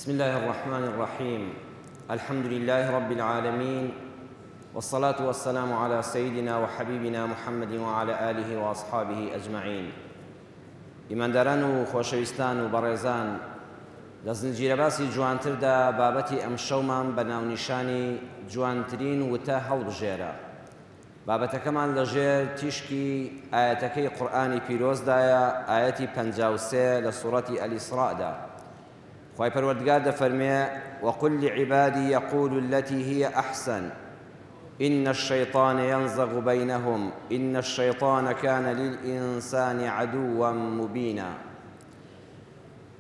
بسم الله الرحمن الرحيم. الحمد لله رب العالمين، والصلاة والسلام على سيدنا وحبيبنا محمد وعلى آله وأصحابه أجمعين. ئیمانداران و خۆشەویستان و بەڕێزان، لە زنجیرەباسی جوانتردا بابەتی ئەم شەومان بە ناونیشانی جوانترین وتە هەڵبژێرە. بابەتەکەمان لەژێر تیشکی ئاەتەکەی قورئانی پیرۆزدایە، ئاەتی 53 لە سوورەتی ئەلیسڕادا. خوای پەروەردگار دەفەرمێ: وقل لعبادي يقول التي هي أحسن إن الشيطان ينزغ بينهم إن الشيطان كان للإنسان عدوا مبينا.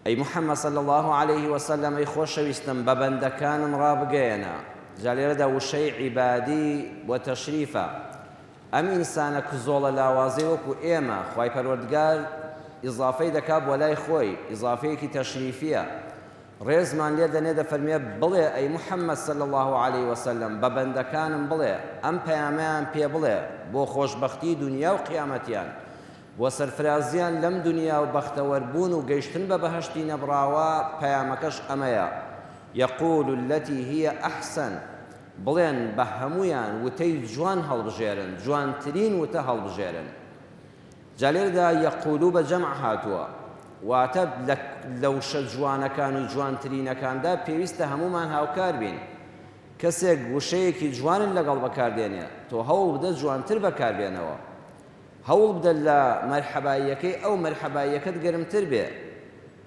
أي محمد صلى الله عليه وسلم أي خۆشەویستم بە بەندەکانم ڕابگەیەنە. جا لێرەدا وشەی عیبادی بۆ تەشریفە. ئەم ئینسانە کە زۆڵە لاوازەی وەکو ئێمە خوای پەروەردگار ئیزافەی دەکات بۆ لای خۆی، ئیزافەیەکی تەشریفیە. ڕێزمان لێ دەنێ دەفەرمێ بڵێ ئەی محەممەد صلی الله عليه وسلم بە بەندەکانم بڵێ ئەم پەیامەیان پێ بڵێ بۆ خۆشبەختی دنیا و قیامەتیان، بۆ سەرفرازیان لەم دنیا و بەختەوەربوون و گەیشتن بە بەهەشتی نەبراوە پەیامەکەش ئەمەیە: یەقول التي هي أحسن، بڵێن بە هەمویان وتەی جوان هەڵبژێرن، جوانترین وتە هەڵبژێرن. جا لێرەدا یەقولو بە جەمع هاتووە، واتە لەو شە جوانەکان و جوانترینەکاندا پێویستە هەمومان هاوکار بین. کەسێک وشەیەکی جوانن لەگەڵ بەکاردێنێ، تۆ هەوڵ بدە جوانتر بەکاربێنەوە، هەوڵ بدە لە مەرحەباییەکەی ئەو مەرحەباییەکەت گەرمتر بێ.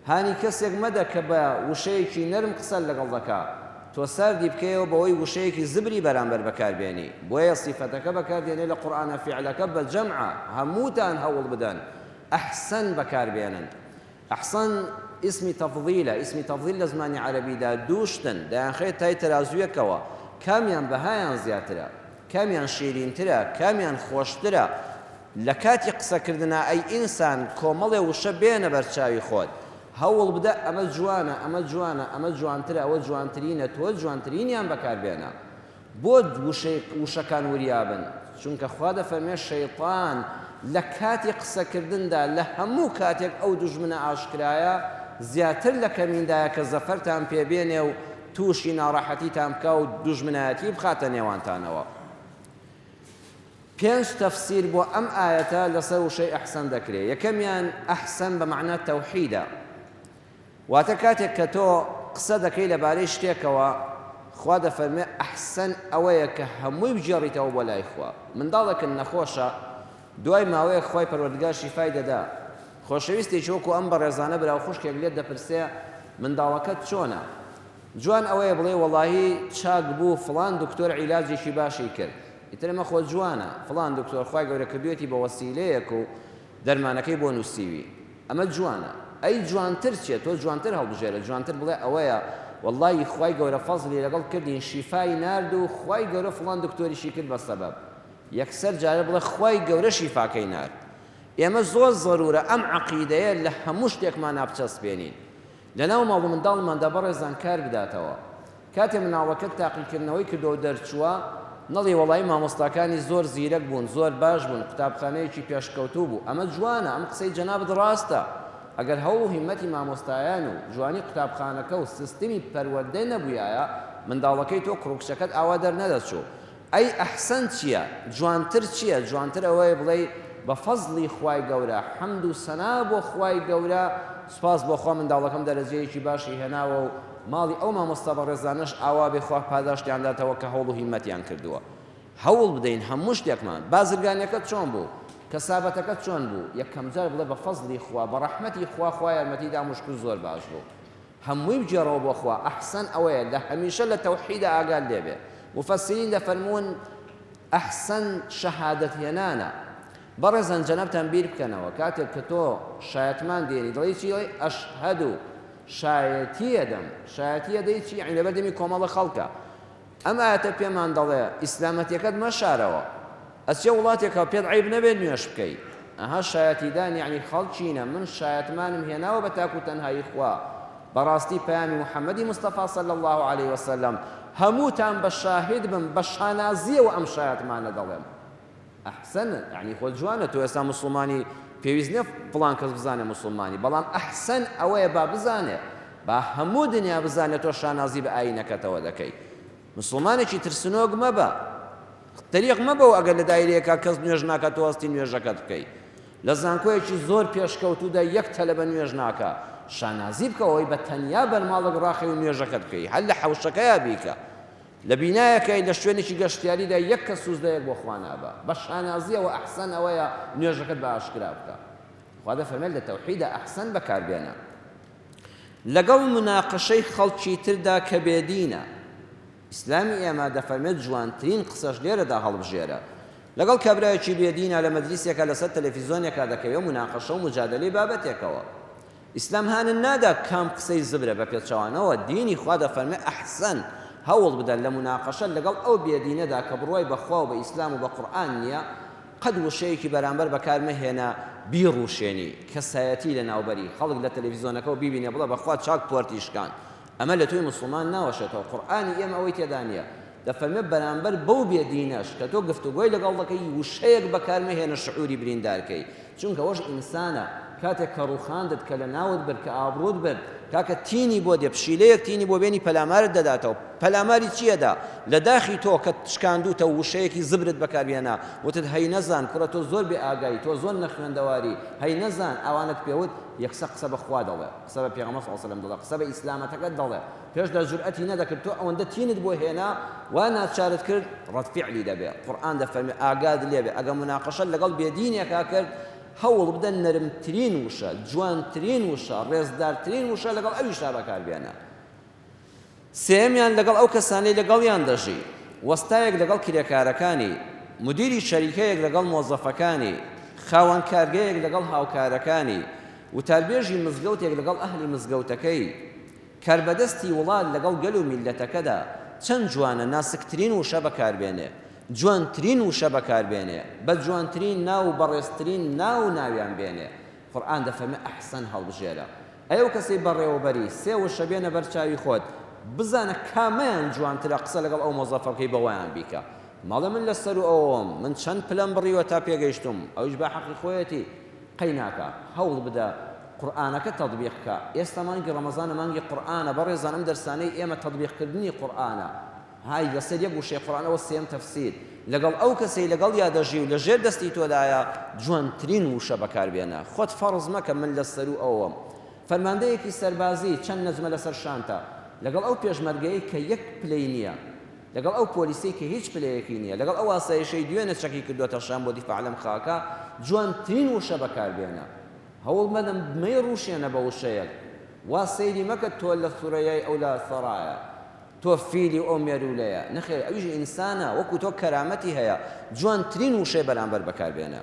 هانی کەسێک مەدە کە بە وشەیەکی نەرم قسە لەگەڵ دەکا، تۆ ساردی بکەیەوە بەوەی وشەیەکی زبری بەرامبەر بەکاربێنی. بۆیە سیفەتەکە بەکاردێنێ لە قورئانە فیعلەکە بە جەمعە، هەمووتان هەوڵ بدەن ئەحسەن بەکاربێنن. ئەحسەن ئیسمی تەفضیلە. ئیسمی تەفضیل لە زمانی عەرەبیدا دووشتن دەیانخێت تای تەرازویەکەوە، کامیان بەهایان زیاترە، کامیان شیرینترە، کامیان خۆشترە. لە کاتی قسەکردنا ئەی ئینسان کۆمەڵێ وشە بێنە بەرچاوی خۆت، هەوڵ بدە ئەمە جوانە، ئەمە جوانە، ئەمە جوانترە، ئەوە جوانترینە، تۆ جوانترینیان بەکاربێنە بۆ وشەکان وریابن. چونکە خوا دەفەرمێ شەیطان لە کاتی قسەکردندا لە هەموو کاتێک ئەو دوژمنە ئاشکرایە زیاتر لە کەمیندایە کە زەفەرتان پێبێنێ و تووشی ناڕەحەتیتان بکە و دوژمنایەتی بخاتە نێوانتانەوە. 5 تەفسیر بۆ ئەم ئاەتە لەسەر وشەی ئەحسەن دەکرێت. یەکەمیان ئەحسەن بە معنە تەوحیدە، واتە کاتێک کە تۆ قسە دەکەی لەبارەی شتێکەوە، خوا دەفەرمێ ئەحسەن ئەوەیە کە هەمووی بجێڕیتەوە بۆ لای خوا. منداڵێکن نەخۆشە، دوای ماوەیەک خوای پەروەردگار شیفای دەدا. خۆشەویستێکی وەکو ئەم بەڕێزانە براو خوشکێک لێت دەپرسێ منداڵەکەت چۆنە؟ جوان ئەوەیە بڵێ وەڵاهی چاک بوو، فڵان دکتۆر عیلاجێکی باشی کرد. ئیتر ئەمە خۆ جوانە، فڵان دکتۆر خوای گەورە کردوێتی بە وەسیلەیەک و دەرمانەکەی بۆ نووسیوی، ئەمە جوانە. ئەی جوانتر چیە؟ تۆ جوانتر هەڵبژێرە، جوانتر بڵێ ئەوەیە وەڵڵاهی خوای گەورە فەزلی لەگەڵ کردین، شیفای نارد و خوای گەورە فڵان دکتۆریشی کرد بە سەبەب. یەکسەر جارە بڵێ خوای گەورە شیفاکەی نارد. ئێمە زۆر زەرورە ئەم عەقیدەیە لە هەموو شتێکمان ناپچەسپێنین، لەناو ماڵ و منداڵماندا بەڕێزان کار بداتەوە. کاتێ مناڵەکەت تاقیکردنەوەی کردەوە دەرچووە، نەڵی وەڵی مامۆستاکانی زۆر زیرەک بوون، زۆر باش بوون، قوتابخانەیەکی پێشکەوتوو بوو. ئەمە جوانە، ئەم قسەی جەنابت ڕاستە. ئەگەر هەوڵ و هیممەتی مامۆستایان و جوانی قوتابخانەکە و سیستمی پەروەردەی نەبوویایە، منداڵەکەی تۆ کوڕکچەکەت ئاوا دەرنەدەچوو. ئەی ئەحسەن چییە؟ جوانتر چییە؟ جوانتر ئەوەیە بڵێ بە فەزلی خوای گەورە، حەمد و سەنا بۆ خوای گەورە، سوپاس بۆ خوا منداڵەکەم دەرەجەیەکی باشی هێناوە و ماڵی ئەو مامۆستا بەڕێزانەش ئاوا بێ خوا پاداشتیانداتەوە کە هەوڵ و هیممەتیان کردووە. هەوڵ بدەین هەموو شتێکمان. بازرگانیەکەت چۆن بوو؟ کەسابەتەکەت چۆن بوو؟ یەکەم جار بڵێ بە فەزلی خوا، بە ڕەحمەتی خوا، خوا یارمەتیدا موشکل زۆر باش بوو. هەمووی بجێڕەوە بۆ خوا. ئەحسەن ئەوەیە لە هەمیشە لە تەوحیدە ئاگاد لێبێ. مفەسرین دەفەرمون ئەحسەن شەهادەت هێنانە. بەڕێزان جەنابتان بیر بکەنەوە، کاتێک کە تۆ شایەتمان دێنی دڵی چی دەڵێ؟ ئەشهەد و شایەتیە دەم. شایەتیە دەی چی؟ یعنی لەبەردەمی کۆمەڵە خەڵکە. ئەم ئاەتە پێمان دەڵێ ئیسلامەتیەکەت مەشارەوە، ئەچێ وڵاتێکە پێت عیب نەبێت نوێش بکەی. ئەها شایەتیدان یعنی خەڵکینە، من شایەتمانم هێناوە بە تاک و تەنهایی خوا. بەڕاستی پەیامی محەممەدی مستەفا صلی الله عليه وسلم هەمووتان بە شاهید بم، بە شانازیەوە ئەم شایەتمانە دەڵێم. ئەحسەن یعنی خۆ جوانە، تۆ ئێستا موسڵمانی پێویست نییە فڵان کەس بزانێ موسڵمانی، بەڵام ئەحسەن ئەوەیە با بزانێ. با هەموو دنیا بزانێت تۆ شانازی بە ئاینەکەتەوە دەکەی. مسلمانێکی ترسنۆک مەبە، تەریق مەبە و ئەگەر لە دایرەیەکە کەس نوێژ ناکات تۆ هەستی نوێژەکەت بکەیت. لە زانکۆیەکی زۆر پێشکەوتوودا یەک تەلە بە نوێژ ناکە، شانازی بکەوەی بە تەنیا بەرماڵک ڕاخی و نوێژەکەت بکەی، هەر لە حەوشەکەیە بیکە، لە بینایەکەی لە شوێنێکی گەشتیاریدا یەک کە سوزدەیەک بۆ خوا نابە، بە شانازیەوە ئەحسەن ئەوەیە نوێژەکەت بە ئاشکرا بکە. خوا دەفەرمێت لە تەوحیدە ئەحسەن بەکاربێنە. لەگەڵ مناقەشەی خەڵکی تردا کە بێدینە، ئیسلامی ئێمە دەفەرمێت جوانترین قسەش لێرەدا هەڵبژێرە. لەگەڵ کابرایەکی بێدینە لە مەجلیسێکە لەسەر تەلەڤیزۆنێکا دەکەوێت مناقەشە و مجادلەی بابەتێکەوە. ئیسلام هانن نادا کام قسەی زبرە بە پێچەوانەوە، دینی خوا دەفەرمێت ئەحسەن هەوڵ بدەن لە مناقەشە لەگەڵ ئەو بێدینەدا کە بڕوای بەخوا و بە ئیسلام و بە قورئان نییە، قەد وشەیەکی بەرامبەر بەکارمەهێنا بیڕوشێنی کەسایەتی لە ناوبەری خەڵک لە تەلەڤیزۆنەکەەوە بیبینێ بڵێ بەخوا چاک پۆرتیشکان، ئەمە لە توی مسلمان ناوەشێتەوە. قورئانی ئێمە ئەوەی تێدا نییە، دەفەرمێت بەرامبەر بەو بێدینەش کە تۆ گفتوگۆی لەگەڵ دەکەی وشەیەک بەکارمەهێنە شعوری بریندارکەی، چونکە ئەوەش ئینسانە کاتێک کە ڕوخاندت کە لە ناوت برد کە ئابڕوت برد، کاکە تینی بۆ دێ پشیلەیەک تینی بۆ بێنی پەلامارت دەداتەوە. پەلاماری چیەدا؟ لە داخی تۆ کە شکاندوتە وشەیەکی زبرت بەکاربێنا، وتت هەی نەزان کوڕە تۆ زۆر بێ ئاگایی، تۆ زۆر نەخوێندەواری، هەی نەزان ئەوانت پێوت یەکسە قسە بەخوا دەڵێ، قسە بە پێغەمبەر صلی الله علیه و سلم دەڵێ، قسە بە ئیسلامەتەکەت دەڵێ، پێشدا جورئەتی نەدەکرد تۆ ئەوەندە تینت بۆ هێنا وا ناچارت کرد ڕەتفیعلی دەبێ. قورئان دەفەرمێ ئاگاد لێبێ ئەگە مناقەشە لەگەڵ بێدینێکا کرد هەوڵ بدەن نەرمترین وشە، جوانترین وشە، ڕێزدارترین وشە لەگەڵ ئەویشا بەکاربێنە. سێمیان لەگەڵ ئەو کەسانەی لەگەڵیان دەژی، وەستایەک لەگەڵ کرێکارەکانی، مدیری شەریکەیەک لەگەڵ مۆزەفەکانی، خاوەن کارگەیەک لەگەڵ هاوکارەکانی، وتاربێژی مزگەوتێک لەگەڵ ئەهلی مزگەوتەکەی، کاربەدەستی وڵات لەگەڵ گەل و میلەتەکەدا چەند جوانە ناسکترین وشە بەکاربێنێ، جوانترین وشە بەکاربێنێ، بە جوانترین ناو و بەڕێزترین ناو ناویان بێنێ. قورئان دەفەرمێ ئەحسەن هەڵبژێرە. ئەو کەسەی بەڕێوەبەری سێ وشە بێنە بەرچاوی خۆت، بزانە کامیان جوانترە قسە لەگەڵ ئەو مۆزەفەکەی بەوایان بیکە. ماڵە من لەسەر و ئەوەم، من چەند پلەم بڕیوە تا پێگەیشتم، ئەویش بە حەقی خۆیەتی قەی ناکە، هەوڵ بدە قورئانەکە تەطبیقکە. ئێستا مانگی ڕەمەزانە مانگی قورئانە، بەڕێزان ئەم دەرسانەی ئێمە تەطبیقکردنی قورئانە، های لەسەر یەک وشەی قورئانەوە سێم تەفسیر، لەگەڵ ئەو کەسەی لەگەڵ یا دەژی و لەژێر دەستی تۆدایە جوانترین وشە بەکاربێنە. خۆت فەرز مەکە من لەسەر و ئەوەم. فەرماندەیەکی سەربازی چەند نەجمە لەسەر شانتە، لەگەڵ ئەو پێشمەرگەیەی کە یەک پلەی نییە، لەگەڵ ئەو پۆلیسی کە هیچ پلەیەکی نییە، لەگەڵ ئەو ئاسایشەی دوێنێ چەکی کردوتە شان بۆ دیفاع لەم خاکە، جوانترین وشە بەکاربێنە. هەوڵ مەدەم بمەی ڕوشێنە بە وشەیەک، وا سەیری مەکە تۆ لە سوورەیای ئەو لە سەڕایە، تۆ فیلی ئەو مێرولەیە، نەخێر ئەویش ئینسانە وەکو تۆ کەرامەتی هەیە، جوانترین وشەی بەرامبەر بەکاربێنە.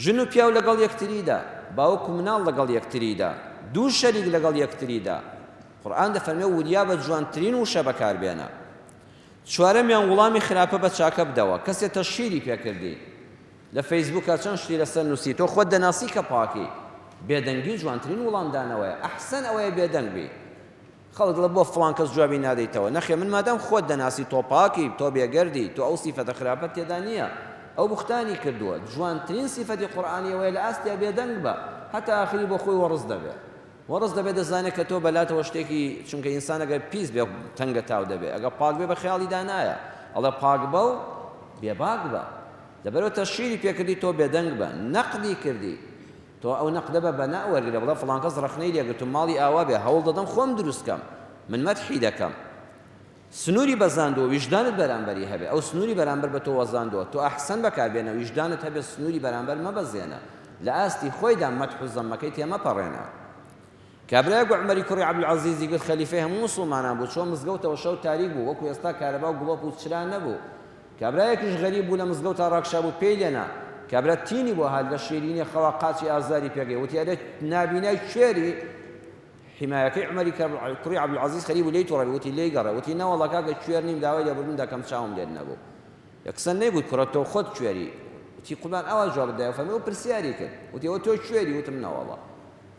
ژن و پیاو لەگەڵ یەکتریدا، باوک و مناڵ لەگەڵ یەکتریدا، دوو شەریک لەگەڵ یەکتریدا، قورئان دەفەرمێ وریا بە جوانترین وشە بەکاربێنە. چوارەمیان وەڵامی خراپە بە چاکە بدەوە، کەسێک تەشهیری پێکردی لە فەیسبووکە چەند شتی لەسەر نووسی، تۆ خۆت دەناسی کە پاکی، بێدەنگی جوانترین وەڵامدانەوەیە، ئەحسەن ئەوەیە بێدەنگ بی. خەڵک دەڵێ بۆ فڵان کەس جوابی نادەیتەوە، نەخێ من مادام خۆت دەناسی تۆ پاکی، تۆ بێگەردی، تۆ ئەو سیفەتە خراپەت تێدا نییە، ئەو بوختانی کردووە. جوانترین سیفەتی قورئانیەوەیە لە ئاستیا بێدەنگ بە، هەتا ئاخری بۆ خۆی وەڕز دەبێت. وەڕز دەبێت دەزانێت کە تۆ بەلاتەوە شتێکی، چونکە ئینسان ئەگەر پیس بێ تەنگە تاو دەبێت، ئەگە پاک بێ بە خەیاڵی دانایە، ئەڵێ پاک بە و بێباک بە. دەبێت تەشهیری پێکردی تۆ بێدەنگ بە، نەقدی کردی، تۆ ئەو نەقدە بە ناوەرگرە، بڵێ فڵان کەس ڕەخنەی لێگرتم ماڵی ئاوا بێ، هەوڵ دەدەم خۆم دروستکەم، من مەدحی دەکەم. سنووری بەزاندووە، ویژدانت بەرامبەری هەبێ، ئەو سنووری بەرامبەر بە تۆ وەزاندووە، تۆ ئەحسەن بەکاربێنە، ویژدانت هەبێ، سنووری بەرامبەر مەبەزێنە، لە ئاستی خۆیدا مەدح و زەممەکەی تێمەپەڕێنە. کابرایەک عومەری کوڕی عەبدولعەزیزی گوت خەلیفەی هەموو موسڵمانان بوو، چۆن مزگەوتەوە شەو تاریک بوو، وەکو ئێستا کارەبا و گڵۆپ و چرا نەبوو. کابرایەکیش غەریب بوو لە مزگەوتا ڕاکشا بوو، پێی لێنا، کابرا تینی بۆ هات لە شیرینی خەوا قاچی ئازاری پێگەی، وتی ئەرێ نابینای کوێری؟ حمایەکەی عومەری کوڕی عەبدولعەزیز خەریب و لێی تووڕەبی، وتی لێی گەڕێ، وتی نەوەڵڵا کاکە کوێر نیم، داوای لێبوردن دەکەم چاوم لێت نەبوو. یەکسەر نەیگوت کوڕە تۆ خۆت کوێری؟ وتی قوربان ئەوە جواب بدایە، فەرمووی ئەو پرسیاری کرد، وتی ئەوە تۆ کوێری؟ وتم نەوەڵڵا.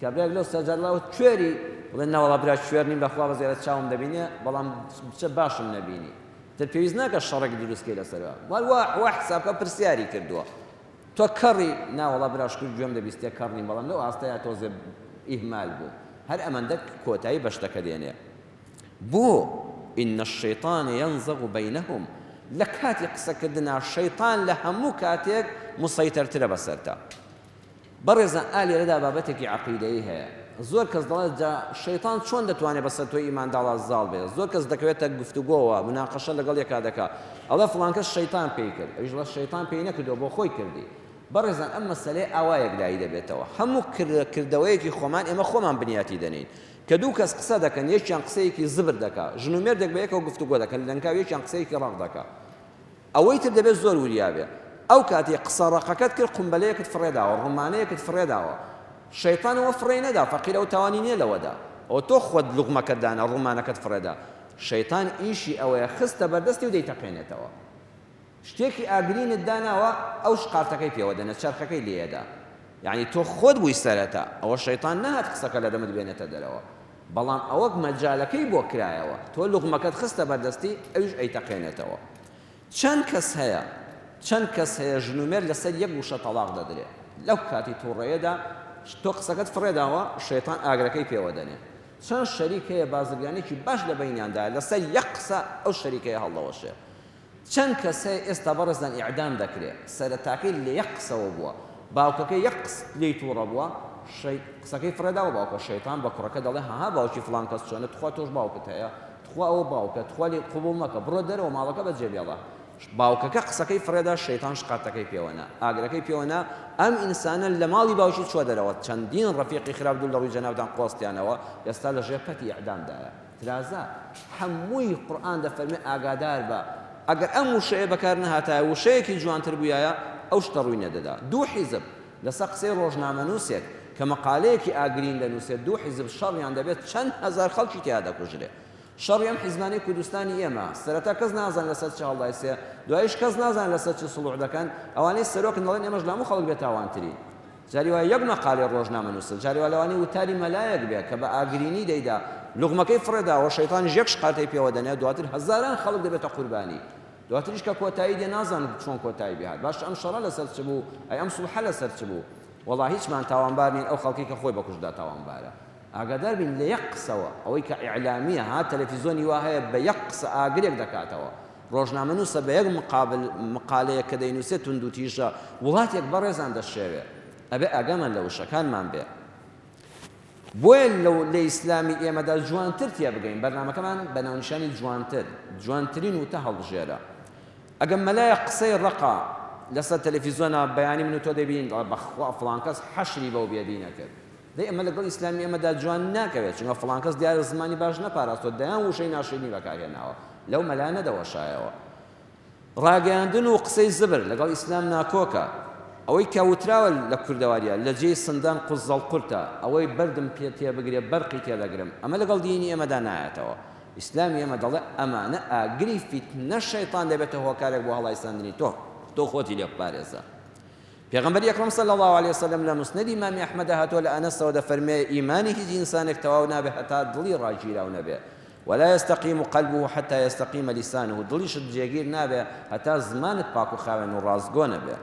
کابرایەک لەو سەرجەرلاوە کوێری؟ بڵێ نەوەڵڵا برا کوێر نیم، بەخوا بەزێرە چاوم دەبینێ، بەڵام چ باشم نەبینی، تر پێویست ناکە شەڕێک دروستکەی لەسەرەوە، وا حسابکە پرسیاری کردووە، تۆ کەڕی؟ ناوەڵڵا برا شکر گوێم دەبیستێ کەڕ نیم، بەڵام لەو ئاستەیە تۆزێ ئیهمال بوو. هەر ئەمەندە کۆتایی بەشتەکە دێنێ. بۆ ئین الشەیطان ينزغ بینهم لە کاتی قسەکردنا شەیطان لە هەموو کاتێک مسەیتەرترە بەسەرتا. بەڕێزان ئالێرەدا بابەتێکی عەقیدەیی هەیە. زۆر کەس دەڵێت جا شەیطان چۆن دەتوانێت بەسەر تۆی ئیمانداڵە زاڵ بێت. زۆر کەس دەکەوێتە گفتوگۆوە مناقەشە لەگەڵ یەکا دەکا ئەڵێ فڵان کەس شەیطان پێی کرد، ئەویش بڵێ شەیطان پێی نەکردەوە بۆ خۆی کردی. بەڕێزان ئەم مەسەلەی ئاوایەک لای دەبێتەوە. هەموو کردەوەیەکی خۆمان ئێمە خۆمان بنیاتی دەنین کە دوو کەس قسە دەکەن، یەکیان قسەیەکی زبر دەکا، ژن و مێردێک بە یەکەوە گفتوگۆ دەکەن، لەنکاو یەکیان قسەیەکی ڕەق دەکا، ئەوەی تر دەبێت زۆر وریابێ. ئەو کاتی قسە ڕەقەکەت کرد قومبەلەیەکت فڕێداوە، ڕومانەیەکت فڕێداوە، شەیطانەوە فڕێ نەدا، فەقیرە و تاوانی نییە لەوەدا، ئەو تۆ خۆت لوقمەکەت دانا ڕومانەکەت فڕێدا. شەیطان ئیشی ئەوەیە خستە بەردەستی و دەیتەقێنێتەوە، شتێکی ئاگرینت داناوە ئەو شقارتەکەی پێوە دەنێت، چرخەکەی لێدا، یعنی تۆ خۆت بووی سەرەتا، ئەوە شەیطان نەهات قسەکە لە دەمت بێنێتە دەرەوە، بەڵام ئەوەک مەجالەکەی بۆ کرایەوە، تۆ لوقمەکەت خستە بەردەستی ئەویش ئەیتەقێنێتەوە. چەند کەس هەیە ژن و مێرد لەسەر یەک گوشە تەلاق دەدرێت، لەو کاتی تووڕەیەدا تۆ قسەکەت فڕێداوە شەیطان ئاگرەکەی پێوە دەنێت. چەند شەریک هەیە بازرگانێکی باش لە بەینیاندا لەسەر یەک قسە ئەو شەریکەیە هەڵدەوەشێ. چەند کەس هەیە ئێستا بەڕێزان ئیعدام دەکرێت، سەرەتاکەی لە یەک قسەوە بووە، باوکەکەی یەک لێی تووڕە بووە، قسەکەی فڕێداوە باوکە، شەیطان بە کوڕەکە دەڵێ ها باوکی فڵان کەس چۆنە، تخوا تۆش باوکت هەیە، تخوا ئەوە باوکە، تخوا لێ قبوڵ مەکە، بڕۆ دەرەوە ماڵەکە بەجێبێڵە. باوکەکە قسەکەی فڕێدا، شەیطان شقارتەکەی پێوەنا، ئاگرەکەی پێوەنا، ئەم ئینسانە لە ماڵی باوکی چوە دەرەوە، چەندین ڕەفیقی خراپ دوو لە ڕووی جەناوتان قۆستیانەوە، ئێستا لە ژێر پەتی ئیعدامدایە. ترازە هەمووی قورئان دەفەرمێ ئاگادار بە، ئەگەر ئەم وشەیە بەکار نەهاتایە وشەیەکی جوانتر بوویایە ئەو شتە ڕووی نەدەدا. دوو حیزب لەسەر قسەی ڕۆژنامەنووسێک کە مەقالەیەکی ئاگرین دەنووسێت، دوو حیزب شەڕیان دەبێت چەند هەزار خەڵکی تیا دەکوژرێ. شەڕی ئەم حیزبانەی کوردستانی ئێمە سەرەتا کەس نازان لەسەر چ هەڵدایسێ، دوایش کەس نازان لەسەر چ سڵوح دەکەن، ئەوانەی سەرۆکن دەڵێن ئێمەش لە هەموو خەڵک بێت تاوانترین. جاری وایە یەک مەقالەی ڕۆژنامەنووسە، جاری وا لەوانەی وتاری مەلایەک بێت کە بە ئاگرینی دەیدا، لوقمەکەی فڕێداوە، شەیطانیش یەک شقارتەی پێوە دەنێت، دواتر هەزاران خەڵک دەبێتە قوربانی، دواتریش کە کۆتایی دێ نازانن چۆن کۆتایی بێت. باش ئەم شەڕە لەسەر چ بوو، ئەی ئەم سوڵحە لەسەر چ بوو؟ وەڵا هیچمان تاوانبار نین، ئەو خەڵکی کە خۆی بەکوژدا تاوانبارە. ئاگادار بین لە یەک قسەوە، ئەوەی کە ئیعلامیە ها تەلەڤیزۆنی وا هەیە بە یەک قسە ئاگرێک دەکاتەوە، ڕۆژنامەنووسە بە یەک مقالەیە کە دەینووسێت تونند و تیژە وڵاتێک بەڕێزان دەشێوێ، ئەبێ ئاگامان لە وشەکانمان بێ. بۆیە لە ئیسلامی ئێمەدا جوانتر تیا بگەین، بەرنامەکەمان بە ناونیشانی جوانترین وتە هەڵبژێرە. ئەگەم مەلایە قسەی ڕەقا لەسەر تەلەڤیزۆنە بەیانی من و تۆ دەبین بەخوا فڵان کەس حەشری بەو بێدی نەکرد، دەی ئەمە لەگەڵ ئیسلامی ئێمەدا جوان ناکەوێت، چونکە فڵان کەس دیارە زمانی باش نەپاراستۆ، دەیان وشەی ناشرینی بەکارهێناوە، لەو مەلا نەدەوەشایەوە. ڕاگەیاندن و قسەی زبر لەگەڵ ئیسلام ناکۆکە، ئەوەی کەوتراوە لە کوردەواریە لە جێی سندان قوزەڵ قورتە، ئەوەی بەردم پێ تێبگرێ بەرقی تێدەگرم، ئەمە لەگەڵ دینی ئێمەدا نایەتەوە. ئیسلامی ئێمە دەڵێ ئەمانە ئاگری فیتنە شەیطان دەبێتە هۆکارێک بۆ هەڵایساندنی تۆ خۆتی لێ بپارێزە. پێغەمبەری ئەکرەم صلی الله علیه وسلم لە مسنەدی ئیمامی ئەحمەد هاتووە لە ئەنەسەوە دەفەرمێ ئیمانی هیچ ئینسانێک تەواو نابێ هەتا دڵی ڕاگیراو نەبێ، ولا يستقيم قلبه حتى يستقيم لسانه، دڵیشت جێگیر نابێ هەتا زمانت پاک و خاوێن و ڕازگۆ نەبێ.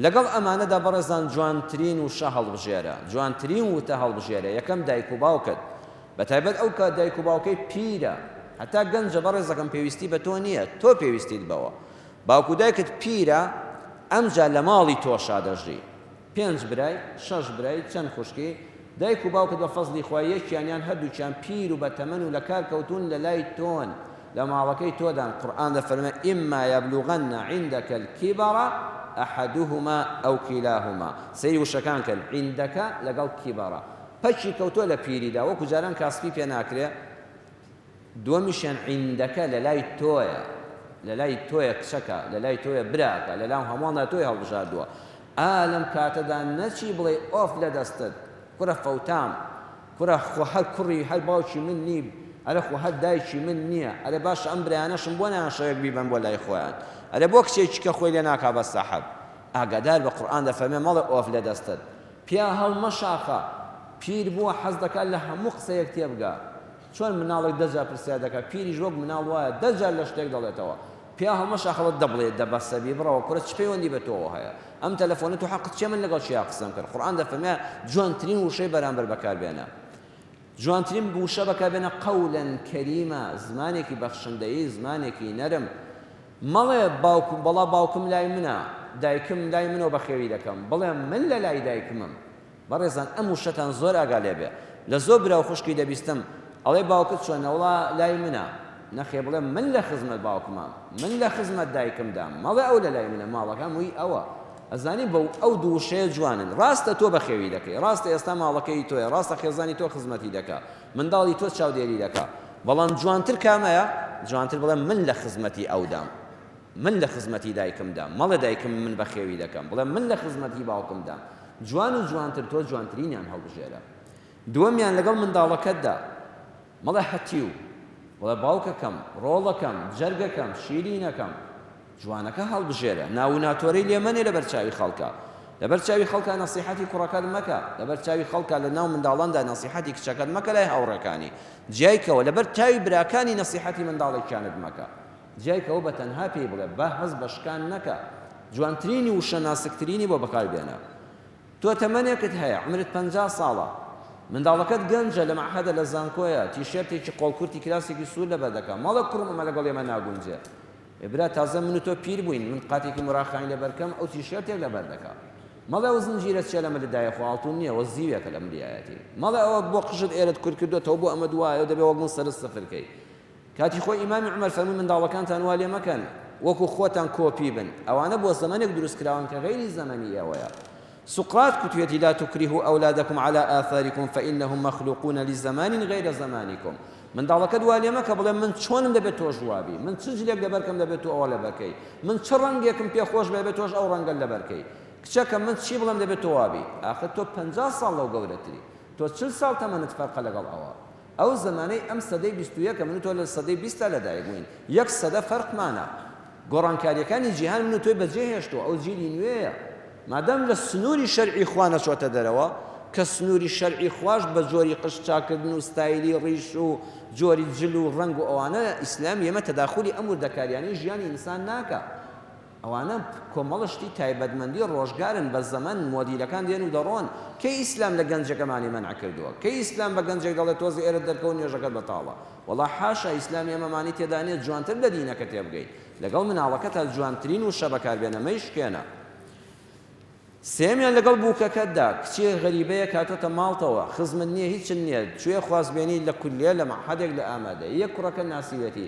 لەگەڵ ئەمانەدا بەڕێزان جوانترین وشە هەڵبژێرە، جوانترین وتە هەڵبژێرە. یەکەم دایک و باوکت، بەتایبەت ئەو کە دایک و باوکەی پیرە، هەتا گەنجە بەڕێزەکەم پێویستی بە تۆ نییە، تۆ پێویستیت بەوە. باوک و دایکت پیرە، ئەمجا لە ماڵی تۆشا دەژی، 5 برای 6 برای چەند خوشکی، دایک و باوکت بە فەزلی خوا یەکیان هەردووچیان پیر و بەتەمەن و لە کار کەوتون لە لای تۆن، لە ماڵەکەی تۆدان. قورئان دەفەرمێ ئیما یەبلوغەنە عیندەکە الکیبەرە ئەحەدوهما ئەو کیلاهما، سەیری وشەکان کرد، عیندەکە لەگەڵ کیبەرە، پەچی کەوتۆ لە پیریدا، وەکو جاران کاسپی پێ ناکرێ، دووەمیشیان عیندەکە لە لای تۆیە، لە لای تۆیە کچەکە، لە لای تۆیە براکە، لە لام هەموواندا تۆی هەڵبژاردووە. لەم کاتەدا نەچی بڵێ ئۆف لە دەستت، کوڕە فەوتام، کوڕە خۆ هەر کوڕی هەر باوکی من نیم، ئەرە خۆ هەر دایکی من نییە، ئەرە باشە ئەم برایانەشم بۆ نایان شەوێک بیبەن بۆ لای خۆیان، ئەرە بۆ کچێکی کە خۆی لێ ناکا بە سەحەب. ئاگادار بە قورئان دەفەرمێ مەڵێ ئۆف لە دەستت، پیا هەڵمەشاخە، پیر بووە حەز دەکات لە هەموو قسەیەک تێبگا، چۆن مناڵێک 10 جار پرسیار دەکات، پیریش وەک مناڵ وایە 10 جار لە شتێک دەڵێتەوە، پیا هەڵمەشاخەوە دەبڵێت دەبەسەبی بڕەوە کوڕە چ پەیوەندی بە تۆوە هەیە، ئەم تەلەفۆنت و حەقت چێ من لەگەڵ چیا قسەم کرد. قورئان دەفەرمێ جوانترین وشەی بەرامبەر بەکاربێنە. جوانترین بوشە بەکاربێنە قەولەن کەریمە، زمانێکی بەخشندەیی، زمانێکی نەرم. مەڵێ باوکم بەڵا باوکم لای منە، دایکم لای منەوە بەخێوی دەکەم، بڵێ من لە لای دایکمم. بەڕێزان ئەم وشەتان زۆر ئاگا لێ بێ. لە زۆر برا و خوشکی دەبیستم ئەڵێ باوکت چۆنە؟ وڵا لای منە. نەخێ بڵێ من لە خزمەت باوکمام، من لە خزمەت دایکمدام، مەڵێ ئەو لە لای منە، ماڵەکەم وی ئەوە. ئەزانی بەو ئەو دوو وشەیە جوانن. ڕاستە تۆ بەخێوی دەکەی، ڕاستە ئێستا ماڵەکەی تۆیە، ڕاستە خێزانی تۆ خزمەتی دەکا، منداڵی تۆ چاودێری دەکا، بەڵام جوانتر کامەیە؟ جوانتر بڵێ من لە خزمەتی ئەودام، من لە خزمەتی دایکمدام، مەڵێ دایکم من بەخێوی دەکەم، بڵێ من لە خزمەتی باوکمدام. جوان و جوانتر تۆ جوانترینیان هەڵبژێرە. دووەمیان لەگەڵ منداڵەکەتدا، مەڵێ هەتیو، بڵێ باوکەکەم، ڕۆڵەکەم، جەرگەکەم، شیرینەکەم، جوانەکە هەڵبژێرە. ناو ناتۆرەی لێمەنێ لەبەر چاوی خەڵکە، لەبەر چاوی خەڵکە نەسیحەتی کوڕەکەت مەکە، لەبەر چاوی خەڵکە لە ناو منداڵاندا نەسیحەتی کچەکەت مەکە لای هاوڕێکانی، جیایکەوە لەبەر چاوی براکانی نەسیحەتی منداڵێکیانت مەکە، جیایکەوە بە تەنها پێی بڵێ بە هەز بە شکان نەکە. جوانترینی و شەناسکترینی بۆ بەکاربێنە. تۆ تەمەنێکت هەیە، عمرت 50 ساڵە، منداڵەکەت گەنجە، لە مەعهەدە، لە زانکۆیە، تیشێرتێکی قۆڵکورتی کلاسێکی سوور لەبەر دەکا، ماڵە کوڕم ئەمە لەگەڵ ئێمە ناگونجێ. برا تازە من و تۆ پیر بووین، من قاتێکی مراخانی لەبەرکەم، ئەو تیشێرتێک لەبەر دەکا، مەڵێ ئەو زنجیرە چێ لەمە لەدایە خواڵتون نییە، وە زیوێکە لە ملیایەتی، مەڵێ ئەوە بۆ قژت ئێرەت کورد کردوێتەوە بۆ ئەمە دوایە دەبێ وەک من سەرت سەفرکەی. کاتی خۆی ئیمامی عومەر فەرمووی منداڵەکانتان وا لێ مەکەن وەکو خۆتان کۆپی بن، ئەوانە بۆ زەمانێک دروستکراون کە غەیری زەمەنی ئێوەیە. سقراط كتويتي لا تكرهوا أولادكم على آثاركم فإنهم مخلوقون لزمان غير زمانكم. من داڵەکە دوالێ مەکە بڵێ من چۆنم دەبێت تۆش وابی، من چ جلێک لەبەرکەم دەبێت تۆ ئەوە لەبەرکەی، من چ ڕەنگێکم پێخۆش بێت تۆش ئەو ڕەنگە لەبەرکەی، کچەکە من چی بڵێم دەبێت تۆ وابی. ئاخر تۆ 50 ساڵ لەو گەورەتری، تۆ 40 ساڵ تەمەنت فەرقە لەگەڵ ئەوە. ئەو زمانەی ئەم سەدەی 21 من تۆ لە سەدەی 20 لەدایک بووین، 1 سەدە فەرقمانە. گۆڕانکاریەکانی جیهان من و تۆی بەجێ هێشتووە، ئەو جیلی نوێیە. مادام لە سنووری شەرعی خوا نەچۆتە دەرەوە، کە سنووری شەرعی خوش بە جۆری قشچاکردن و ستایلی ڕیش و جۆری جل و ڕنگ و ئەوانە ئیسلام ئێمە تەداخولی ئەم وردەکاریانەی ژیانی ئینسان ناکە. ئەوانە کۆمەڵشتی تایبەتمەندی ڕۆژگارن، بە زەمان مۆدیلەکان دێن و دەڕۆن. کەی ئیسلام لە گەنجەکەمانی مەنع کردووە؟ کەی ئیسلام بە گەنجێک دەڵێت تۆزی ئێرە دەرکەوت نوێژەکەت بەتاڵە؟ وەڵا حاشا، ئیسلامی ئێمەمانی تێدا نیە جوانتر لە دینەکە تێبگەیت، لەگەڵ مناڵەکە تا جوانترین و شە بەکاربێنە مەیشکێنە. سێمیان لەگەڵ بووکەکەتدا، کچی غەریبەیە کاتۆتە ماڵتەوە، خزمت نییە، هیچ نییە، کوێ خوازبێنی لە کولیە لە مەعهەدێک لە ئامادە، یەک کوڕەکە ناسیوێتی.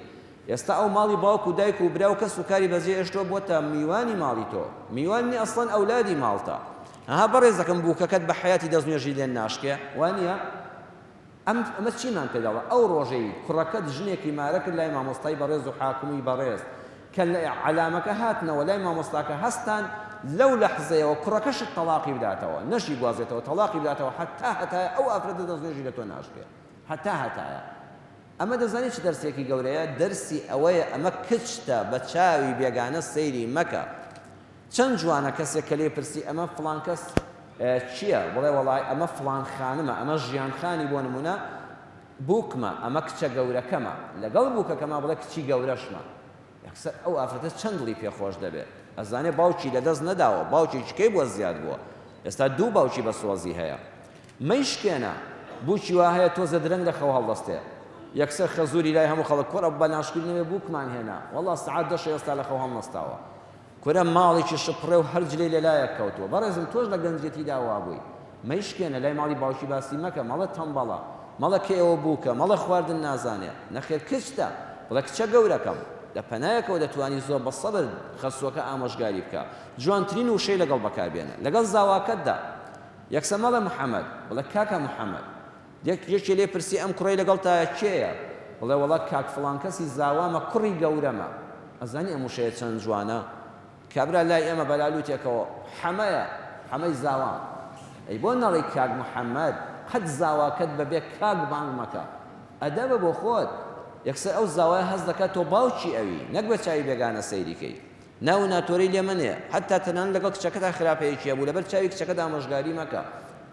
ئێستا ئەو ماڵی باوک و دایک و برا و کەس و کاری بەجێ هێشتۆ بۆتە میوانی ماڵی تۆ، میوانی ئەسڵەن ئەولادی ماڵتە. ئەها بەڕێزەکەم بووکەکەت بە حەیاتی دەستنوێژی لێن ناشکێ، وانە؟ ئەمە چیمان پێداڵە؟ ئەو ڕۆژەی کوڕەکەت ژنێکی مارە کرد لای مامۆستای بەڕێز و حاکمی بەڕێز، کە علامەکە هاتنەوە لای مامۆستاکە هەستان، لەو لەحزەیەوە کوڕەکەشت تەلاقی بداتەوە، نەشی گوازێتەوە، تەلاقی بداتەوە، هەتایە ئەو ئافرەتە دەستنوێژی لە تۆ ناشکێ، هەتایە. ئەمە دەزانی چ دەرسێکی گەورەیە؟ دەرسی ئەوەیە ئەمە کچتە بە چاوی بێگانە سەیری مەکە. چەند جوانە کەسێک کە لێ پرسی ئەمە فڵان کەس چییە؟ بڵێ وەڵای ئەمە فڵان خانمە، ئەمە ژیانخانی بۆ نمونە بووکمە، ئەمە کچە گەورەکەمە، لەگەڵ بووکەکەما بڵێ کچی گەورەشمە. یەکسەر ئەو ئافرەتە چەند دڵی پێخۆش دەبێت. ئەزانێ باوکی لەدەست نەداوە، باوکیچکەی بۆ زیاد بووە، ئێستا دوو باوکی بە سۆزی هەیە. مەیشکێنە بووکی وا هەیە تۆزە درەنگ لە خەو هەڵدەستێ، یەکسەر خەزوری لای هەموو خەڵک کوڕە بە ناشکردنەوەی بووکمان هێنا، وەڵا سەعات 10 ئێستا لە خەو هەڵنەستاوە، کورە ماڵێکی شپڕێ و هەر جلەی لەلایەک کەوتووە. بەڕێزم تۆش لە گەنجەتیدا وا بووی، مەیشکێنە لای ماڵی باوکی باسی مەکە، مەڵە تەمبەڵە، مەڵە کێ ئەوە بووکە، مەڵە خواردن نازانێ، نەخێر کچتە، بڵێ کچە گەورەکەم، لە پەنایەکەوە دەتوانی زۆر بە سەبر خەسووەکە ئامۆژگاری بکە. جوانترین وشەی لەگەڵ بەکاربێنە. لەگەڵ زاواکەتدا یەکسەر مەڵێ محەممەد، بڵێ کاکە محەممەد، یەکێکی لێ پرسی ئەم کوڕی لەگەڵ تا کێیە؟ بڵێ وەڵا کاک فڵان کەسی زاوامە، کوڕی گەورەمە. ئەزانی ئەم وشەیە چەند جوانە؟ کابرا لای ئێمە بەلالوتێکەوە حەمەیە، حەمەی زاوام. ئەی بۆ نەڵی کاک محەممەد، قەت زاواکەت بەبێ کاک بانگ مەکە، ئەدەبە بۆ خۆت. یەکسەر ئەو زاوای هەست دەکات تۆ باوکی ئەوی، نەک بە چاوی بێگانە سەیریکەی. ناو ناتۆری لێ منێ، حتا تەنان لەگەڵ کچەکەتا خراپەیەکیە بوو، لەبەر چاوی کچەکەت ئامۆژگاری مەکە،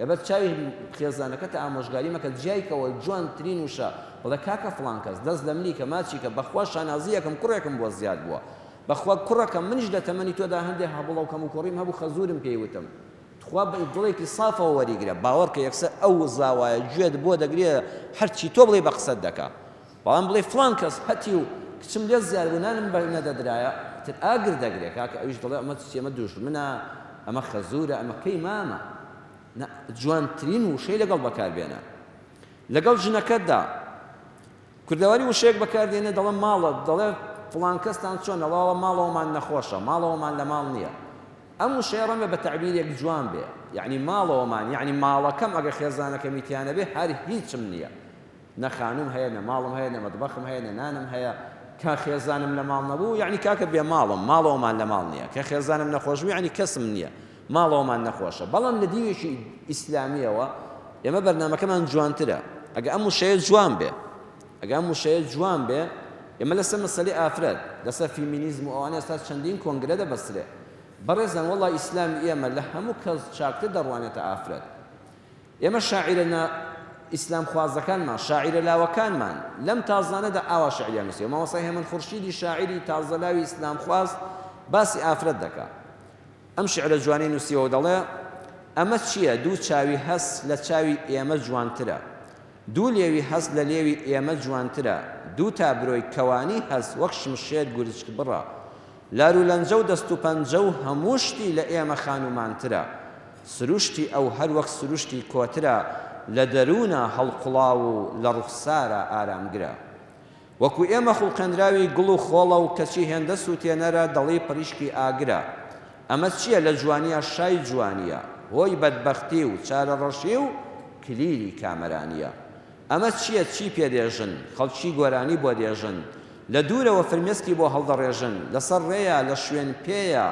لەبەر چاوی خێزانەکەتە ئامۆژگاری مەکە، جیایکەوە جوانترین وشە. بڵێ کاکە فڵان کەس دەست لە ملیکە ماچیکە، بەخوا شانازیەکەم کوڕێکم بۆ زیاد بووە، بەخوا کوڕەکەم منیش لە تەمەنی تۆدا هەندێک هەبڵەوکەم و کوڕیم هەبوو، خەزورم پێی وتم، خوا دڵێکی صافەوە وەریگرە باوەڕ کە یەکسەر ئەو زاوایە گوێت بۆ دەگرێت هەرچی تۆ بڵێ بە قسەت دەکا بەڵام بڵێ فڵان کەس هەتی و کچم لێ زیاد بوو نانم بە نەدەدرایە تر ئاگر دەگرێت کاکە ئەویش دەڵێ ئەمە چی ئەمە دوژمنە ئەمە خەزورە ئەمە کەی مامە جوانترین وشەی لەگەڵ بەکاربێنە لەگەڵ ژنەکەتدا کوردەواری وشەیەک بەکاردێنێ دەڵێ ماڵە دەڵێ فڵان کەستان چۆنە وڵا ماڵەوەمان نەخۆشە ماڵەوەمان لە ماڵ نییە ئەم وشەیە ڕەمێ بە تەعبیرێک جوان بێ یعنی ماڵەوەمان یعنی ماڵەکەم ئەگە خێزانەکە میتیانە بێ هەر هیچم نییە نە خانوم هەیە نە ماڵم هەیە نە مەتبەخم هەیە نە نانم هەیە کە خێزانم لە ماڵ نەبوو یعنی کاکە بێ ماڵەوەمان لە ماڵ نییە کە خێزانم نەخۆش بوو یعنی کەسم نییە ماڵەوەمان نەخۆشە بەڵام لە دیوێکی ئیسلامیەوە ئێمە بەرنامەکەمان جوانترە ئەگە ئەم وشەیە جوان بێ ئەگە ئەم وشەیە جوان بێ ئێمە لەسەر مەسەلەی ئافرەت لەسەر فیمینیزم و ئەوانە ئێستا چەندین کۆنگرە دەبەسرێ بەڕێزان وەڵڵی ئیسلامی ئێمە لە هەموو کەس چاکتر دەڕوانێتە ئافرەت ئێمە شاعیرە ئیسلام خوازەکانمان شاعیرە لاوەکانمان لەم تازانەدا ئاوا شعریان نووسێ مامۆسای هێمن خورشیدی شاعیری تازەلاوی ئیسلام خواز باسی ئافرەت دەکات ئەم شعرە جوانی نووسیەوە دەڵێ ئەمە چییە دوو چاوی هەست لە چاوی ئێمە جوانترە دوو لێوی هەست لە لێوی ئێمە جوانترە دوو تا برۆی کەوانی هەست وەک شمشێر گورچک بڕە لار و لەنجە و دەست و پەنجە و هەموو شتی لە ئێمە خانومانترە سروشتی ئەو هەر وەک سروشتی کۆترە لە دەروونە هەڵقوڵاو و لە ڕوخسارە ئارامگرە وەکو ئێمە خوڵقەندراوی گوڵ و خۆڵە و کەچی هێندە سووتێنەرە دەڵی پڕیشکی ئاگرە ئەمە چییە لە جوانیە شای جوانیە هۆی بەدبەختی و چارەڕەشی و کلیلی کامەرانیە ئەمە چییە چی پێدێژن خەڵکی گۆرانی بۆ دێژن لە دوورەوە فرمێسکی بۆ هەڵدەڕێژن لەسەر ڕێیە لە شوێن پێیە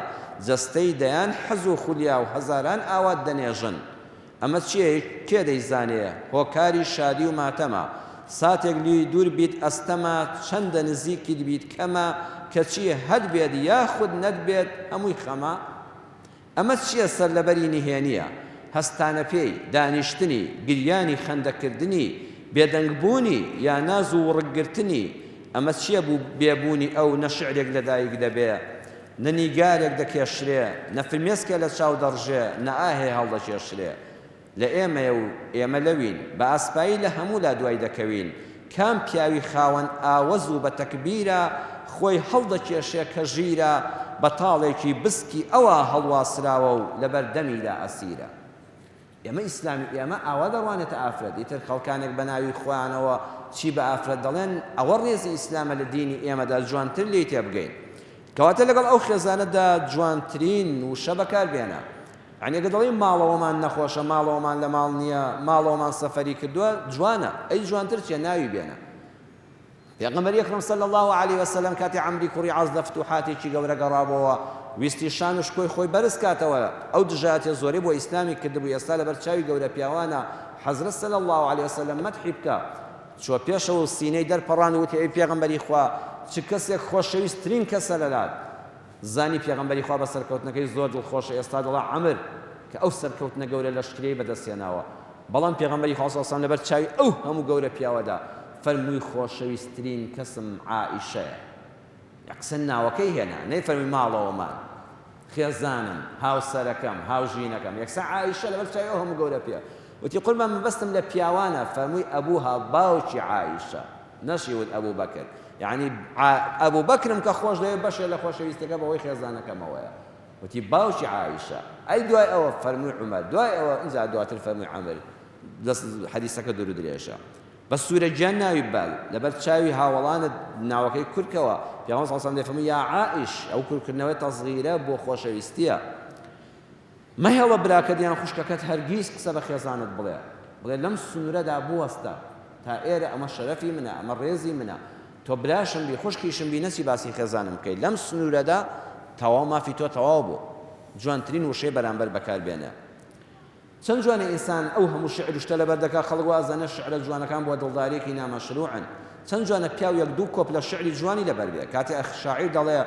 جەستەی دەیان حەز و خولیا و هەزاران ئاوات دەنێژن ئەمە چییە کێ دەیزانێ هۆکاری شادی و ماتەمە ساتێک لی دوور بیت ئەستەمە چەندە نزیکیت بیت کەمە کەچیە هەد بێت یاخود نەدبێت هەمووی خەمە ئەمە چییە سەر لەبەری نهێنیە هەستانە پێی دانیشتنی گریانی خەندەکردنی بێدەنگبوونی یا ناز و ڕگرتنی ئەمە چییە بوو بێبوونی ئەو نە شعرێک لەدایک دەبێ نە نیگارێک دەکێشرێ نە فرمێسکە لە چاو دەڕژێ نە ئاهێ هەڵدەکێشرێ لە ئێمەیە و ئێمە لەوین بە ئاسپایی لە هەموو لا دوای دەکەوین کام پیاوی خاوەن ئاوەز و بە تەکبیرە خۆی هەڵدەکێشێ کە ژیرە بەتاڵێکی بسکی ئەوە هەڵواسراوە و لەبەر دەمیدا ئەسیرە ئێمە ئیسلامی ئێمە ئاوا دەڕوانێتە ئافرەت ئیتر خەڵکانێک بە ناوی خۆیانەوە چی بە ئافرەت دەڵێن ئەوە ڕێزی ئیسلامە لە دینی ئێمەدا جوانتر لێی تێبگەین کەواتە لەگەڵ ئەو خێزانەدا جوانترین وشە بەکاربێنە یعنی ئەگە دەڵێن ماڵەوەمان نەخۆشە ماڵەوەمان لە ماڵ نییە ماڵەوەمان سەفەری کردووە جوانە ئەی جوانتر چیە ناوی بێنە پێغەمبەر ئەکرەم صلی الله علیه وسلم کاتی عەمری کوڕی عاز لە فتوحاتێکی گەورە گەڕابەوە ویستی شان و شکۆی خۆی بەرز کاتەوە ئەو دژایەتێ زۆرەی بۆ ئیسلامی کردبوو ئێستا لەبەر چاوی گەورە پیاوانە حەزرەت صلی الله علیه وسلم مەدحی بکە چوە پێشەوە سینەی دەرپەڕان وتی ئەی پێغەمبەری خوا چ کەسێک خۆشەویستترین کەسە لەلات زانی پێغەمبەری خوا بە سەرکەوتنەکەی زۆر دڵخۆشە ئێستا دەڵا عەمر کە ئەو سەرکەوتنە گەورە لەشکرەی بەدەستێناوە بەڵام پێغەمبەری خوا صلی الله علیه وسلم لەبەر چاوی ئەو هەموو گەورە پیاوەدا فەرمووی خۆشەویستترین کەسم عائیشەیە یەکسەر ناوەکەی هێنا نەیفەرمی ماڵەوەمان خێزانم هاوسەرەکەم هاوژینەکەم یەکسەر عائیشە لەبەر چاوی ئەو هەموو گەورە پیاوە وتی قوربان مەبەستم لە پیاوانە فەرمووی ئەبووها باوکی عائیشە نەشیوت ئەبوو بەکر یعنی ئەبوو بەکرم کە خۆش دەوێت بەشێ لە خۆشەویستەکە بەوەی خێزانەکەمەوەیە وتی باوکی عائیشە ئەی دوای ئەوە فەرمووی عومەر دوای ئەوە ئینجا دواتر فەرمووی عەمر حەدیسەکە دوور و درێژە بە سوورەجیان ناوی بال لەبەر چاوی هاوڵانت ناوەکەی کورکەوە پێغەمبەر صلی الله علیه و سلم یا عائیش ئەو کورکردنەوەی تەصغیرە بۆ خۆشەویستیە مەهێڵە براکەت یان خوشکەکەت هەرگیز قسە بە خێزانت بڵێ لەم سنوورەدا بوەستە تا ئێرە ئەمە شەرەفی منە ئەمە ڕێزی منە تۆ براشم بی خوشکیشم بی نەچی باسی خێزانم بکەیت لەم سنوورەدا تەواو مافی تۆ تەواو بوو جوانترین وشەی بەرامبەر بەکاربێنە چەند جوانە ئینسان ئەو هەموو شعر شتە لەبەر دەکا خەڵک وازانە شعرە جوانەکان بۆ دڵداریەکی نامەشروعن چەند جوانە پیاو یەک دوو کۆپ لە شعری جوانی لەبەر بێ کاتێ شاعیر دەڵێ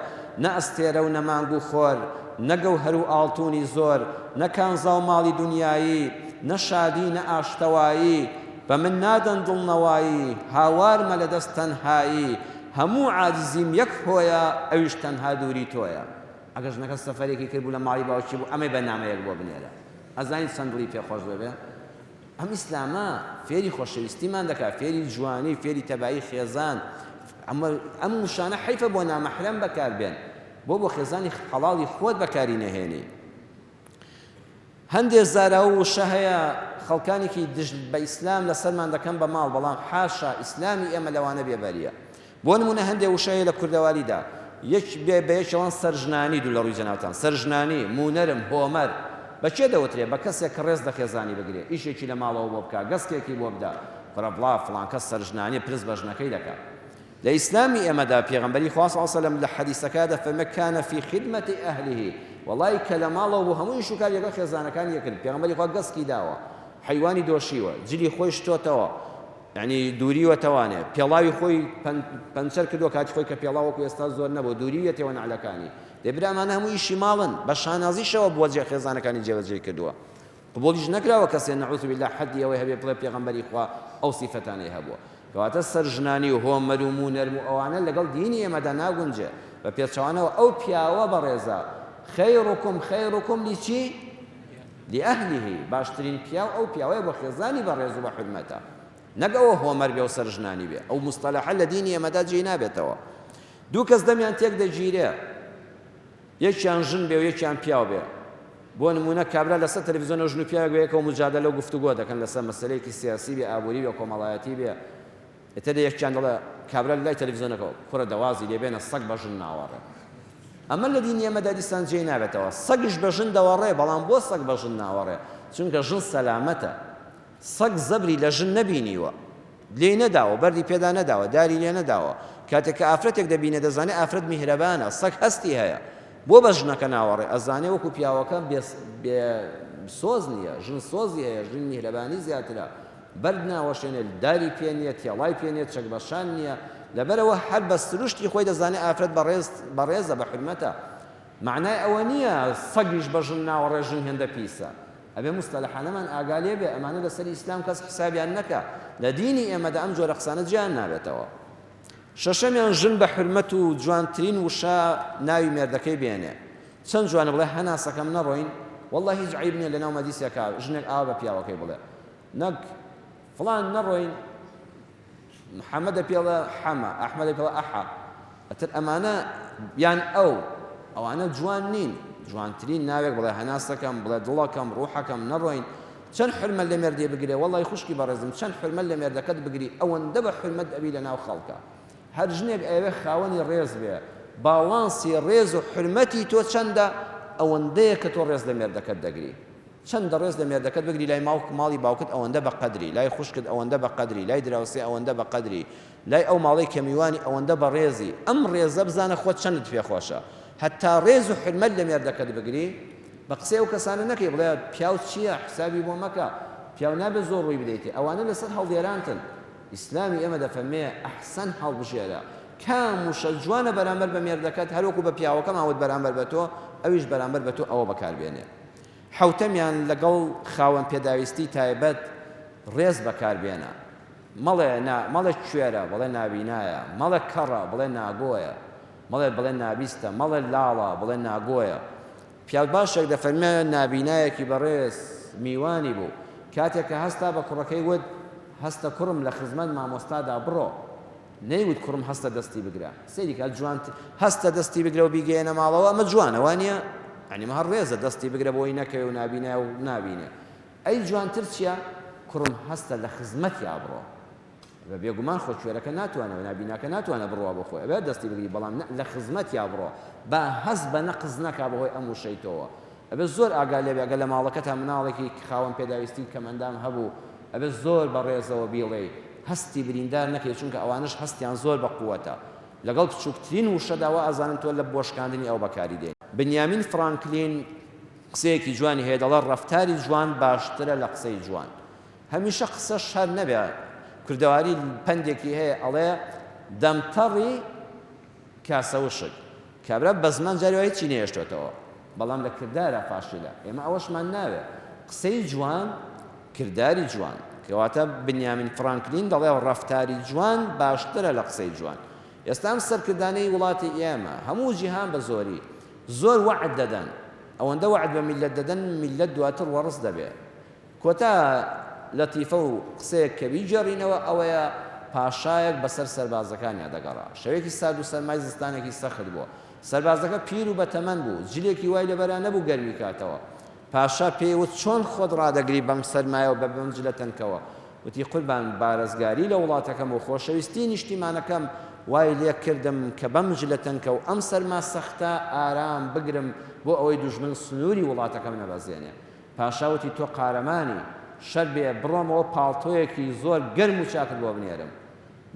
نە ئەستێرە و نە مانگ و خۆر نە گەوهەر و ئاڵتوونی زۆر نە کانزا و ماڵی دونیایی نە شادی نە ئاشتەوایی بە من نادەن دڵنەوایی هاوارمە لە دەست تەنهایی هەموو عاجزیم یەک هۆیە ئەویش تەنها دووری تۆیە ئەگەر ژنەکە سەفەرێکی کرد بوو لە ماڵی باوکی بوو ئەمەی بەنامەیەک بۆ بنێرە ئەزانی چەند دڵی پێخۆش ببێ ئەم ئیسلامە فێری خۆشەویستیمان دەکات فێری جوانی فێری تەبایی خێزان ئەم وشانە حیفە بۆ نامەحرەم بەکاربێن بۆ خێزانی حەڵاڵی خۆت بەکاری نەهێنی هەندێک زارا و وشە هەیە خەڵکانێکی دژ بە ئیسلام لەسەرمان دەکەن بە ماڵ بەڵام حاشا ئیسلامی ئێمە لەوانە بێبەریە بۆ نمونە هەندێک وشەیە لە کوردەواریدا بە یەکەوان سەرژنانی دوو لە ڕووی جەناوتان سەرژنانی مونەرم هۆمەر بەچێ دەوترێ بە کەسێک کە ڕێز دەخێزانی بگرێ ئیشێکی لە ماڵەوە بۆ بکە گەسکێکی بۆ بدا بڕە بڵا فڵان کەس سەرژنانی پرس بە ژنەکەی دەکات لە ئیسلامی ئێمەدا پێغەمبەری خوا صلی الله علیه و سلم لە حەدیثەکە دەفەرمێ کان فی خدمەتی ئەهلیه وەڵای کە لە ماڵەوە بوو هەموو ئیش و کار لەگەڵ خێزانەکان یەکرد پێغەمبەری خوا گەسکی داوە حیوانی دۆشیوە جلی خۆی شتۆتەوە یعنی دووریوەتەوانێ پێڵاوی خۆی پەنچەر کردووە کاتی خۆی کە پێڵاوەکو ئێستا زۆر نەبوو دووریوێتەوە نەعلەکانی دەبرامانە هەموو ئیشی ماڵن بە شانازیشەوە بۆ جێ خێزانەکانی جێبەجێ کردووە قبولیش نەکراوە کەسێ نەعوذ بالله حەدی ئەوەی هەبێ بڵێ پێغەمبەری خوا ئەو سیفەتانەی هەبووە کەواتە سەرژنانی و هۆمەر و مونەرم و ئەوانە لەگەڵ دینی ئێمەدا ناگونجێ بە پێچەوانەوە ئەو پیاوە بەڕێزە خەیڕکم لیچی لئەهلیه باشترین پیاو ئەو پیاوەیە بە خێزانی بەڕێز و بە حورمەتە نەک ئەوە هۆمەر بێ و سەرژنانی بێ ئەو مستەلەحە لە دینی ئێمەدا جێی نابێتەوە دوو کەس دەمیان تێک دەگیرێ یەکیان ژن بێ و یەکیان پیاو بێ بۆ نمونە کابرا لەسەر تەلەڤیزیۆن ژن و پیاوێک بێ یەکەوە مجادلە و گفتوگۆ دەکەن لەسەر مەسەلەیەکی سیاسی بێ ئابووری بێ کۆمەڵایەتی بێ ئێتر یەکیان دەڵێ کابرا لای تەلەڤیزیۆنەکەەوە کوڕە دەوازی لێبێنە سەگ بە ژن ناوەڕێ ئەمە لە دینی ئێمەدا دیسان جێی نابێتەوە سەگش بە ژن دەوەڕێ بەڵام بۆ سەگ بە ژن ناوەڕێ چونکە ژن سەلامەتە سەگ زەبری لە ژن نەبینیوە لێ نەداوە بەردی پێدا نەداوە داری لێ نەداوە کاتێک کە ئافرەتێک دەبینێ دەزانێ ئافرەت میهرەبانە سەگ هەستی هەیە بۆ بە ژنەکە ناوەڕێ ئەزانێ وەکو پیاوەکە بێ سۆز نییە ژن سۆزی هەیە ژن میهرەبانی زیاترە بەرد ناوەشێنێ داری پێ نییە تێڵای پێ نییە چەک بەشان نییە لەبەرەوە هەر بە سروشتی خۆی دەزانێ ئافرەت بەڕێزە بە حورمەتە معنای ئەوە نییە سەگیش بە ژن ناوەڕێ ژن هێندە پیسە ئەبێ مستەلەحانەمان ئاگا لێ بێ ئەمانە لەسەر ئیسلام کەس حسابیان نەکا لە دینی ئێمەدا ئەم جۆرە قسانە جیان نابێتەوە شەشەمیان ژن بە حورمەت و جوانترین وشە ناوی مێردەکەی بێنێ چەند جوانە بڵێ هەناسەکەم نەڕۆین والله هیچ عیب نییە لەناو مەدیسێکا ژنێک ئاوا بە پیاوەکەی بڵێ نەک فڵان نەڕۆین محەممەدە پێڵە حەمە ئەحمەدە پێڵە ئەحە ئەتر ئەمانە یان ئەوانە جوان نین جوانترین ناوێک بڵێ هەناسەکەم بڵێ دڵەکەم ڕوحەکەم نەڕۆین چەند حرمەت لە مێردێ بگرێ وەڵی خوشکی بەڕێزم چەند حرمەت لە مێردەکەت بگری ئەوەندە بە حرمەت ئەبی لە ناو خەڵکە هەر ژنێک ئەوێ خاوەنی ڕێز بێ باڵانسی ڕێز و حرمەتی تۆ چەندە ئەوەندەیە کە تۆ ڕێز لە مێردەکەت دەگری چەندە ڕێز لە مێردەکەت بگری لای ماڵی باوکت ئەوەندە بە قەدری لای خوشکت ئەوەندە بە قەدری لای دراوسێ ئەوەندە بە قەدری لای ئەو ماڵی کەمیوانی ئەوەندە بە ڕێزی ئەم ڕێزە بزانە خۆت چەندت پێخۆشە هەتا ڕێز و حرمەت لە مێردەکەت بگری بە قسەی ئەو کەسانە نەکەی بڵێ پیاو چییە حسابی بۆ مەکە پیاو نابێت زۆر ڕووی بدەیتێ ئەوانە لەسەر هەڵدێرانتن ئیسلامی ئێمە دەفەرمێ ئەحسەن هەڵبژێرە کام وشە جوانە بەرامبەر بە مێردەکەت هەروەکو بە پیاوەکە ماوەت بەرامبەر بە تۆ ئەویش بەرامبەر بە تۆ ئەوە بەکاربێنێ حوتەمیان لەگەڵ خاوەن پێداویستی تایبەت ڕێز بەکاربێنە مەڵێ کوێرە بڵێ نابینایە مەڵێ کەڕە بڵێ ناگۆیە بڵێ نابیستە مەڵێ لاڵە بڵێ ناگۆیە پیاو باشێک دەفەرمێ نابینایەکی بەڕێز میوانی بوو کاتێک کە هەستا بە کوڕەکەی وت هەستە کوڕم لە خزمەت مامۆستادا بڕۆ نەیوت کوڕم هەستە دەستی بگرە سەیری کات جوان هەستە دەستی بگرە و بیگەێنە ماڵەوە ئەمە جوانە وانە ئەنیمە هەر ڕێزە دەستی بگرە بۆی نەکەوێ و نابینە و نابینێ ئەی جوانتر چییە کوڕم هەستە لە خزمەتیا بڕۆ بە بێگومان خۆ کوێرەکە ناتوانێت نابیناکە ناتوانە بڕوا بخۆی ئەبێت دەستی بگری بەڵام لە خزمەتیا بڕۆ با هەست بە نەقز نەکا بەهۆی ئەم وشەیتەوە ئەبێت زۆر ئاگا لێ بێ ئەگەر لە ماڵەکەت مناڵێکی خاوەن پێداویستی کەمەندام هەبوو ئەبێت زۆر بەڕێزەوە بیڵێ هەستی بریندار نەکەی چونکە ئەوانش هەستیان زۆر بەقووەتە لەگەڵ بچووکترین وشەداوە ئازانن تۆ لە بۆشکاندنی ئەو بەکاری دێن بنیامین فرانکلین قسەیەکی جوانی هەیە دەڵێ ڕەفتاری جوان باشترە لە قسەی جوان هەمیشە قسە شەر نەبێت کوردەواری پندێکی هەیە ئەڵێ دەمتەڕی کاسە وشک کابرا بە زمان جاریەوە هیچی نێشتێتەوە بەڵام لە کردارە فاشلە ئێمە ئەوەشمان ناوێت قسەی جوان کرداری جوان کەواتە بنیامین فرانکلین دەڵێ ڕەفتاری جوان باشترە لە قسەی جوان ئێستا ئەم سەرکردانەی وڵاتی ئێمە هەموو جیهان بە زۆری زۆر وعد دەدەن ئەوەندە وعد بە میلەت دەدەن میلەت دواتر وەڕست دەبێت کۆتا لەتیفە و قسەیەک کە بیجێڕینەوە ئەوەیە پاشایەک بەسەر سەربازەکانیان دەگەڕا شەوێکی سارد و سەرمای زستانێکی سەخت بووە سەربازەکە پیر و بەتەمەن بوو جلێکی وای لەبەرا نەبوو گەرمی کاتەوە پاشا پێیوت چۆن خۆت ڕادەگری بەم سەرمایە و بە بەم جلە تەنکەوە وتی قوربان بارەزگاری لە وڵاتەکەم و خۆشەویستی نیشتیمانەکەم وای لێ کردم کە بەم جلە تەنکە و ئەم سەرما سەختە ئارام بگرم بۆ ئەوەی دوژمن سنووری وڵاتەکەم نەبەزێنێ پاشاوتی تۆ قارەمانی شەر بێ بڕۆمەوە پاڵتۆیەکی زۆر گەرم و چاکت بۆ بنێرم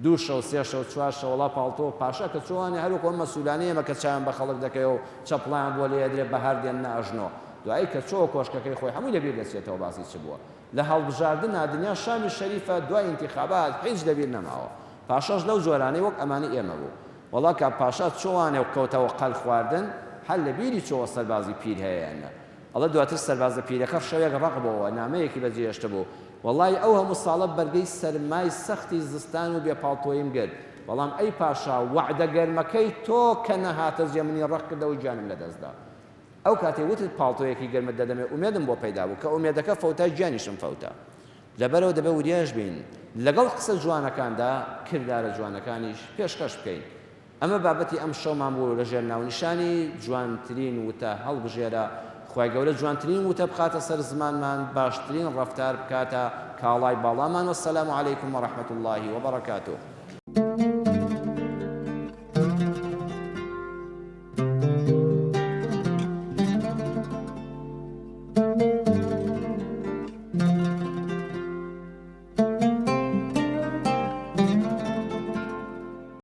دوو شەو سێ شەو چوار شەو وڵا پاڵتۆ پاشا کە چۆوانێ هەروەکو ئەم مەسوولانەیە ئێمە کە چایان بە خەڵک دەکەیەوە و چەپڵیان بۆ لێ درێ بەهار دێن ناژنۆ دوایی کە چۆوە کۆشکەکەی خۆی هەمووی لەبیر دەچێتەوە باسی چ بووە لە هەڵبژاردنە دنیا شامی شەریفە دوای ئینتیخابات هیچ لەبیر نەماوە پاشاش لەو جۆرانەی وەک ئەمانی ئێمە بوو وەڵا کە پاشا چۆوانێ و کەوتەوە قەل خواردن هەر لەبیری چۆوە سەربازی پیر هەیەیانە ئەڵە دواتر سەربازە پیرەکە شەوێک ڕق بووەوە نامەیەکی بەجێهێشتە بوو وەڵای ئەو هەموو ساڵە بەرگەی سەرمای سەختی زستان و بێپاڵتۆیم گرت بەڵام ئەی پاشا وعدە گەرمەکەی تۆ کە نەهاتە جێ منی ڕق کردەوە گیانم لەدەستدا ئەو کاتێ وتت پاڵتۆیەکی گەرمت دەدەمێ ئومێدم بۆ پەیدا بوو کە ئومێدەکە فەوتە گیانیشم فەوتە لەبەرەوە دەبێ وریاش بین لەگەڵ قسە جوانەکاندا کردارە جوانەکانیش پێشکەش بکەین ئەمە بابەتی ئەم شەومان بوو لە ژێر ناونیشانی جوانترین وتە هەڵبژێرە خوای گەورە جوانترین وتە بخاتە سەر زمانمان باشترین ڕەفتار بکاتە کاڵای باڵامان وەسەلام عەلەیکم وەڕەحمەتوڵڵاهی وەبەڕەکاتوه